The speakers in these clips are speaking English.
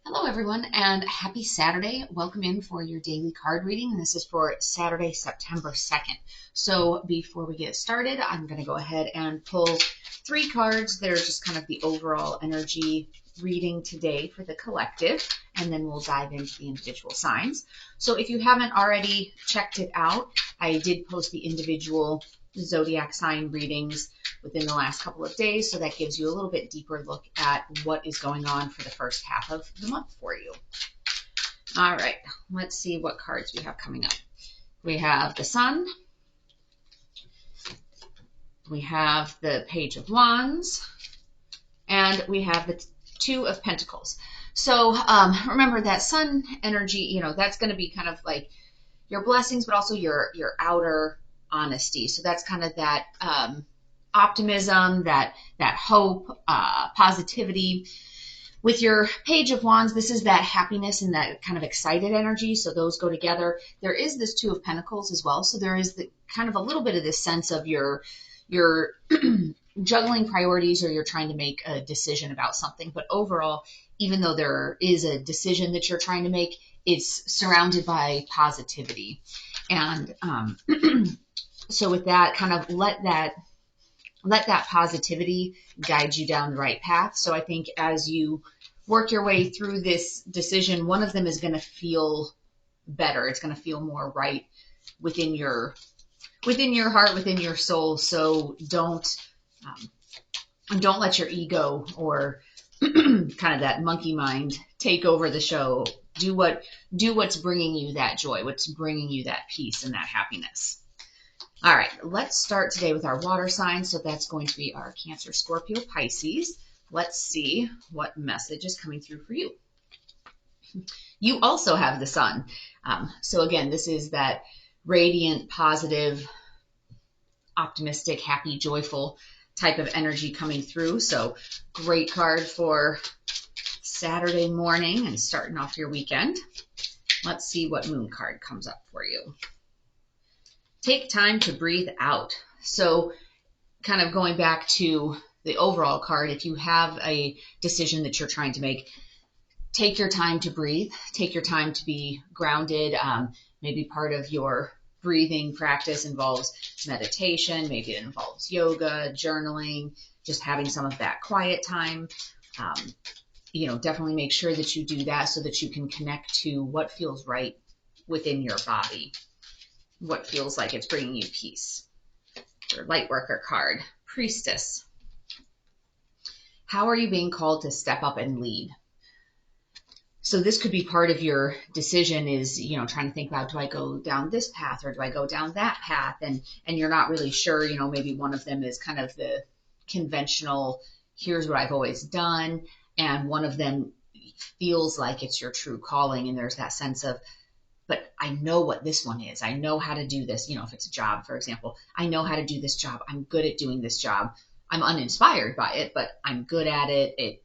Hello, everyone, and happy Saturday. Welcome in for your daily card reading. This is for Saturday, September 2nd. So before we get started, I'm going to go ahead and pull three cards that are just kind of the overall energy reading today for the collective, and then we'll dive into the individual signs. So if you haven't already checked it out, I did post the individual zodiac sign readings within the last couple of days, so that gives you a little bit deeper look at what is going on for the first half of the month for you. All right, let's see what cards we have coming up. We have the Sun, we have the Page of Wands, and we have the Two of Pentacles. So remember that Sun energy, that's going to be kind of like your blessings, but also your outer honesty. So that's kind of that optimism, that hope, positivity. With your Page of Wands, this is that happiness and that kind of excited energy. So those go together. There is this Two of Pentacles as well. So there is the kind of a little bit of this sense of you're juggling priorities, or you're trying to make a decision about something. But overall, even though there is a decision that you're trying to make, it's surrounded by positivity. And so with that, kind of let that positivity guide you down the right path. So I think as you work your way through this decision, one of them is going to feel better. It's going to feel more right within your heart, within your soul. So don't let your ego or kind of that monkey mind take over the show. Do what's bringing you that joy, what's bringing you that peace and that happiness. All right, let's start today with our water signs. So that's going to be our Cancer, Scorpio, Pisces. Let's see what message is coming through for you. You also have the Sun. So again, this is that radiant, positive, optimistic, happy, joyful type of energy coming through. So great card for Saturday morning and starting off your weekend. Let's see what Moon card comes up for you. Take time to breathe out. So kind of going back to the overall card, if you have a decision that you're trying to make, take your time to breathe. Take your time to be grounded. Maybe part of your breathing practice involves meditation. Maybe it involves yoga, journaling, just having some of that quiet time. Definitely make sure that you do that so that you can connect to what feels right within your body. What feels like it's bringing you peace. Your light worker card, Priestess. How are you being called to step up and lead? So this could be part of your decision is, trying to think about, do I go down this path or do I go down that path? And you're not really sure, maybe one of them is kind of the conventional, here's what I've always done. And one of them feels like it's your true calling. And there's that sense of, but I know what this one is. I know how to do this. If it's a job, for example, I know how to do this job. I'm good at doing this job. I'm uninspired by it, but I'm good at it. It,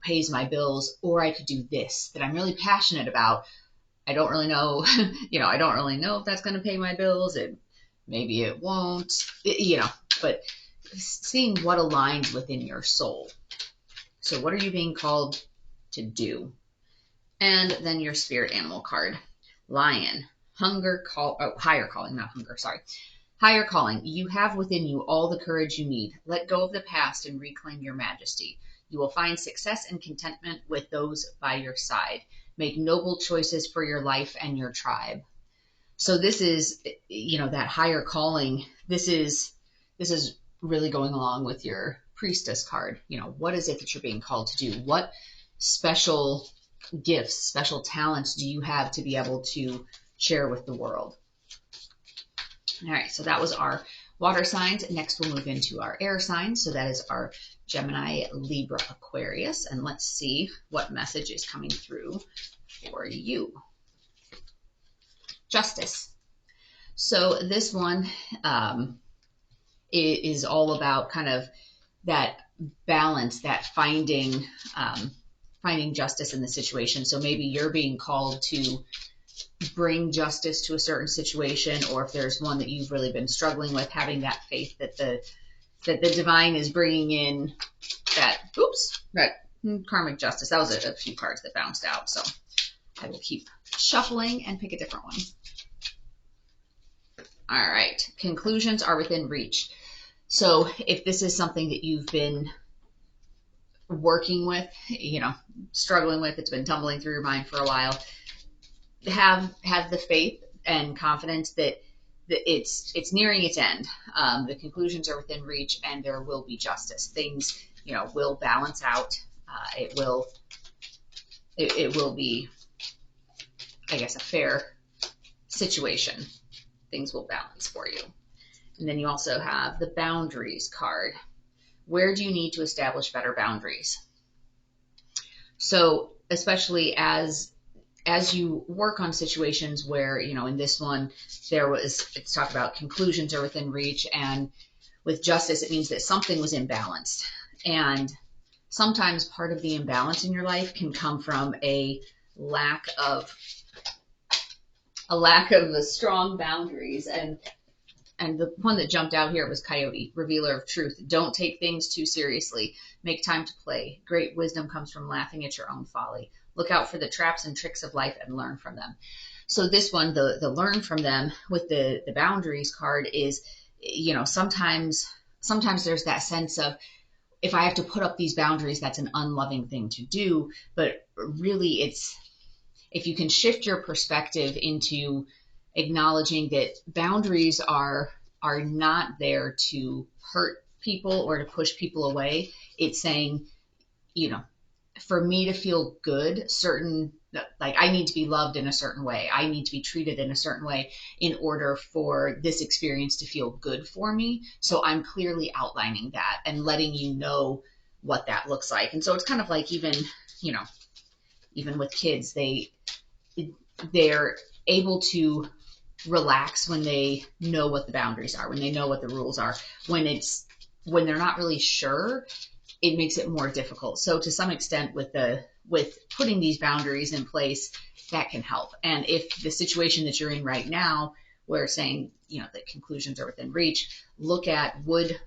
pays my bills. Or I could do this that I'm really passionate about. I don't really know, I don't really know if that's going to pay my bills. Maybe it won't, but seeing what aligns within your soul. So what are you being called to do? And then your spirit animal card. Lion, higher calling, not hunger, sorry. Higher calling, you have within you all the courage you need. Let go of the past and reclaim your majesty. You will find success and contentment with those by your side. Make noble choices for your life and your tribe. So this is, that higher calling. This is really going along with your Priestess card. What is it that you're being called to do? What special gifts, special talents do you have to be able to share with the world? All right, so that was our water signs. Next, we'll move into our air signs. So that is our Gemini, Libra, Aquarius. And let's see what message is coming through for you. Justice. So this one is all about kind of that balance, that finding justice in the situation. So maybe you're being called to bring justice to a certain situation, or if there's one that you've really been struggling with, having that faith that the divine is bringing in that Karmic justice. That was a few cards that bounced out. So I will keep shuffling and pick a different one. All right. Conclusions are within reach. So if this is something that you've been working with, struggling with, it's been tumbling through your mind for a while, have the faith and confidence that it's nearing its end. The conclusions are within reach, and there will be justice. Things, will balance out. It will be, I guess, a fair situation. Things will balance for you. And then you also have the boundaries card. Where do you need to establish better boundaries? So especially as you work on situations where, in this one, it's talked about conclusions are within reach, and with justice, it means that something was imbalanced. And sometimes part of the imbalance in your life can come from a lack of strong boundaries. And the one that jumped out here was Coyote, revealer of truth. Don't take things too seriously. Make time to play. Great wisdom comes from laughing at your own folly. Look out for the traps and tricks of life and learn from them. So this one, the learn from them with the boundaries card is, sometimes there's that sense of, if I have to put up these boundaries, that's an unloving thing to do. But really, if you can shift your perspective into acknowledging that boundaries are not there to hurt people or to push people away. It's saying, for me to feel good, I need to be loved in a certain way. I need to be treated in a certain way in order for this experience to feel good for me. So I'm clearly outlining that and letting you know what that looks like. And so it's kind of like even with kids, they're able to relax when they know what the boundaries are, when they know what the rules are. When they're not really sure, it makes it more difficult. So to some extent with putting these boundaries in place, that can help. And if the situation that you're in right now, where saying, the conclusions are within reach, look at would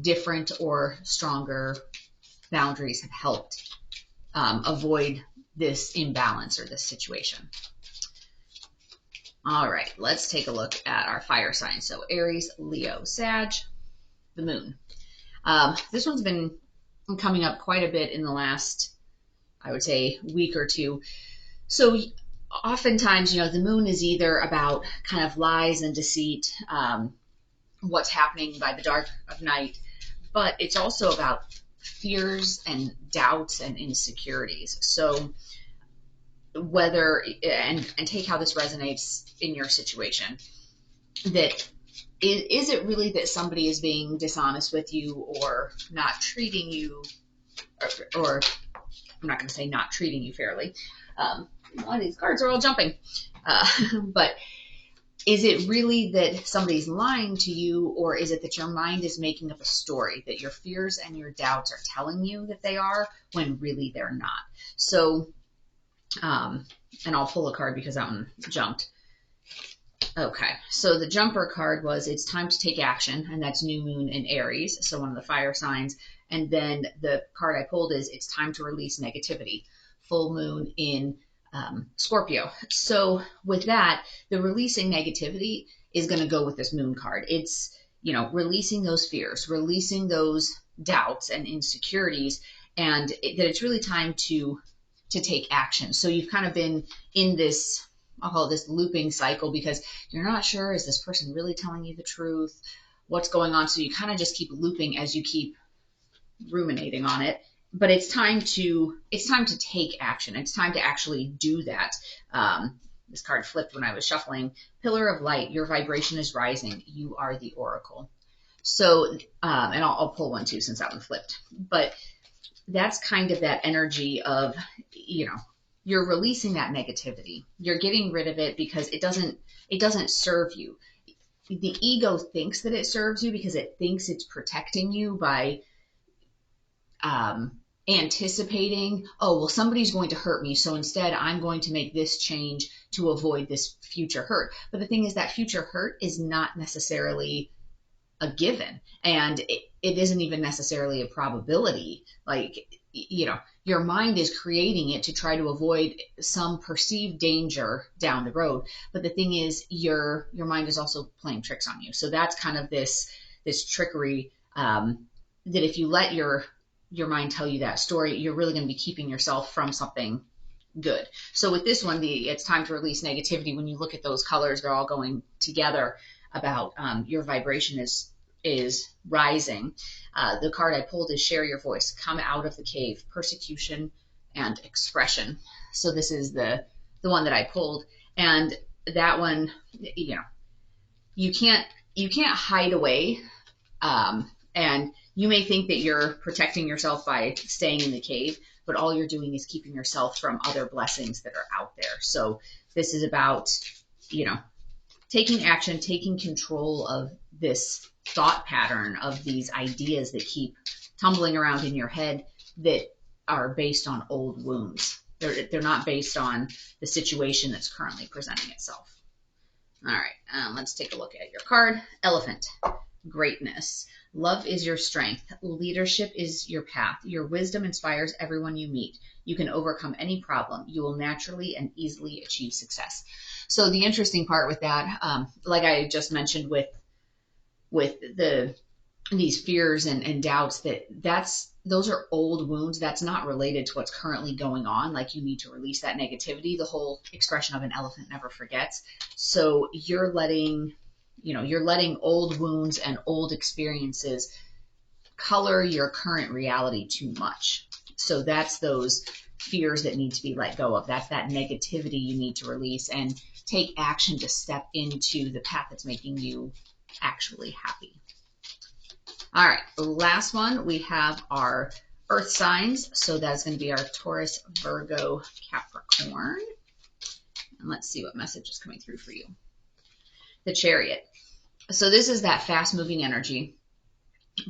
different or stronger boundaries have helped avoid this imbalance or this situation. All right, let's take a look at our fire signs. So Aries, Leo, Sag, the moon. This one's been coming up quite a bit in the last, I would say, week or two. So oftentimes, the moon is either about kind of lies and deceit, what's happening by the dark of night, but it's also about fears and doubts and insecurities. So whether, and take how this resonates in your situation, that is it really that somebody is being dishonest with you or not treating you, or I'm not going to say not treating you fairly. These cards are all jumping. But is it really that somebody's lying to you, or is it that your mind is making up a story, that your fears and your doubts are telling you that they are when really they're not? So, and I'll pull a card because that one jumped. Okay, so the jumper card was it's time to take action, and that's new moon in Aries, so one of the fire signs. And then the card I pulled is it's time to release negativity, full moon in Scorpio. So with that, the releasing negativity is going to go with this moon card. It's, releasing those fears, releasing those doubts and insecurities, and that it's really time to take action. So you've kind of been in this, I'll call it this looping cycle, because you're not sure, is this person really telling you the truth? What's going on? So you kind of just keep looping as you keep ruminating on it. But it's time to take action. It's time to actually do that. This card flipped when I was shuffling. Pillar of light, your vibration is rising. You are the oracle. So, and I'll pull one too since that one flipped. But that's kind of that energy of, you're releasing that negativity. You're getting rid of it because it doesn't serve you. The ego thinks that it serves you because it thinks it's protecting you by anticipating, oh, well, somebody's going to hurt me, so instead I'm going to make this change to avoid this future hurt. But the thing is that future hurt is not necessarily a given, and it isn't even necessarily a probability. Like, you know, your mind is creating it to try to avoid some perceived danger down the road. But the thing is, your mind is also playing tricks on you. So that's kind of this trickery, that if you let your mind tell you that story, you're really going to be keeping yourself from something good. So with this one, it's time to release negativity. When you look at those colors, they're all going together about your vibration is rising. The card I pulled is share your voice, come out of the cave, persecution and expression. So this is the one that I pulled, and that one, you know, you can't hide away, and you may think that you're protecting yourself by staying in the cave, but all you're doing is keeping yourself from other blessings that are out there. So this is about, you know, taking action, taking control of this thought pattern, of these ideas that keep tumbling around in your head that are based on old wounds. They're not based on the situation that's currently presenting itself. All right, let's take a look at your card. Elephant, greatness. Love is your strength. Leadership is your path. Your wisdom inspires everyone you meet. You can overcome any problem. You will naturally and easily achieve success. So the interesting part with that, like I just mentioned with these fears and doubts, those are old wounds. That's not related to what's currently going on. Like, you need to release that negativity. The whole expression of an elephant never forgets. So you're letting old wounds and old experiences color your current reality too much. So that's those fears that need to be let go of. That's that negativity you need to release and take action to step into the path that's making you actually happy. All right, last one, we have our earth signs. So that's going to be our Taurus, Virgo, Capricorn. And let's see what message is coming through for you. The Chariot. So this is that fast-moving energy,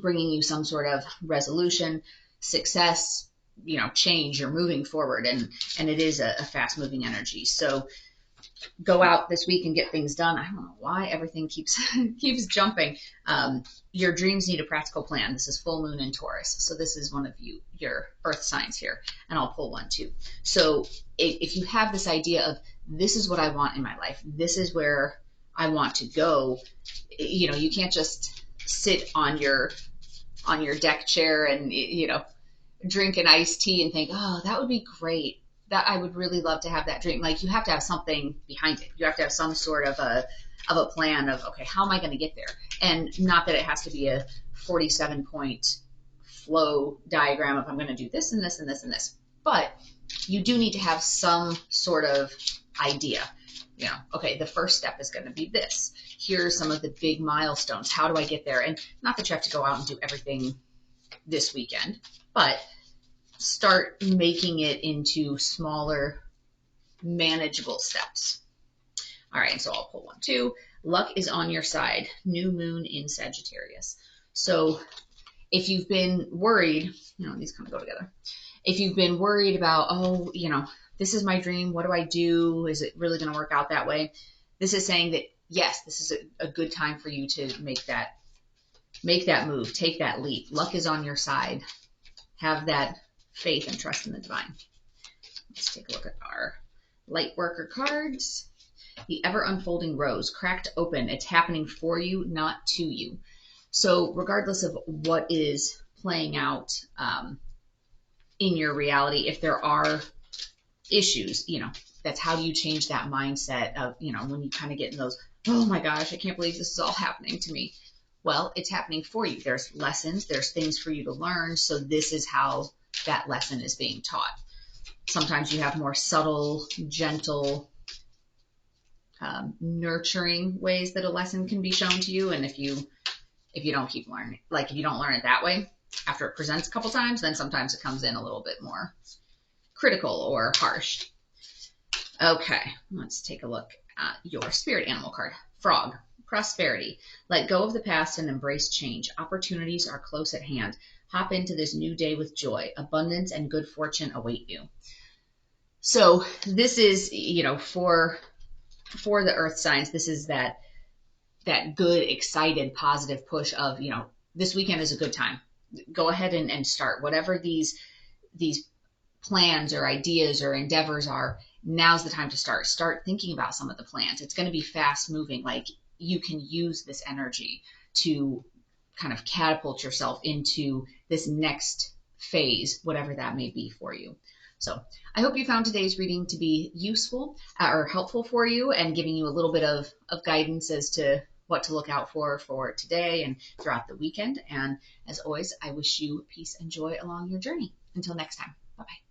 bringing you some sort of resolution, success, you know, change. You're moving forward, and it is a fast-moving energy. So go out this week and get things done. I don't know why everything keeps jumping. Your dreams need a practical plan. This is full moon in Taurus. So this is one of your earth signs here, and I'll pull one too. So if you have this idea of, this is what I want in my life, this is where I want to go, you know, you can't just sit on your deck chair and, you know, drink an iced tea and think, oh, that would be great. That I would really love to have that dream. Like, you have to have something behind it. You have to have some sort of a plan of, okay, how am I going to get there? And not that it has to be a 47-point flow diagram of, I'm going to do this and this and this and this, but you do need to have some sort of idea. You know, okay, the first step is going to be this. Here's some of the big milestones. How do I get there? And not that you have to go out and do everything this weekend, but start making it into smaller, manageable steps. All right, so I'll pull one too. Luck is on your side. New moon in Sagittarius. So if you've been worried, you know, these kind of go together. If you've been worried about, oh, you know, this is my dream, what do I do? Is it really going to work out that way? This is saying that, yes, this is a good time for you to make that move, take that leap. Luck is on your side. Have that faith and trust in the divine. Let's take a look at our light worker cards. The ever unfolding rose, cracked open. It's happening for you, not to you. So regardless of what is playing out in your reality, if there are issues, you know, that's how you change that mindset of, you know, when you kind of get in those, oh my gosh, I can't believe this is all happening to me. Well, it's happening for you. There's lessons, there's things for you to learn. So this is how that lesson is being taught. Sometimes you have more subtle, gentle, nurturing ways that a lesson can be shown to you. And if you don't keep learning, like if you don't learn it that way, after it presents a couple times, then sometimes it comes in a little bit more critical or harsh. Okay, let's take a look at your spirit animal card. Frog, prosperity. Let go of the past and embrace change. Opportunities are close at hand. Hop into this new day with joy. Abundance and good fortune await you. So this is, you know, for the earth signs, this is that good, excited, positive push of, you know, this weekend is a good time. Go ahead and start whatever these these plans or ideas or endeavors are, now's the time to start thinking about some of the plans. It's going to be fast moving. Like, you can use this energy to kind of catapult yourself into this next phase, whatever that may be for you. So I hope you found today's reading to be useful or helpful for you, and giving you a little bit of guidance as to what to look out for today and throughout the weekend. And as always, I wish you peace and joy along your journey. Until next time, bye-bye.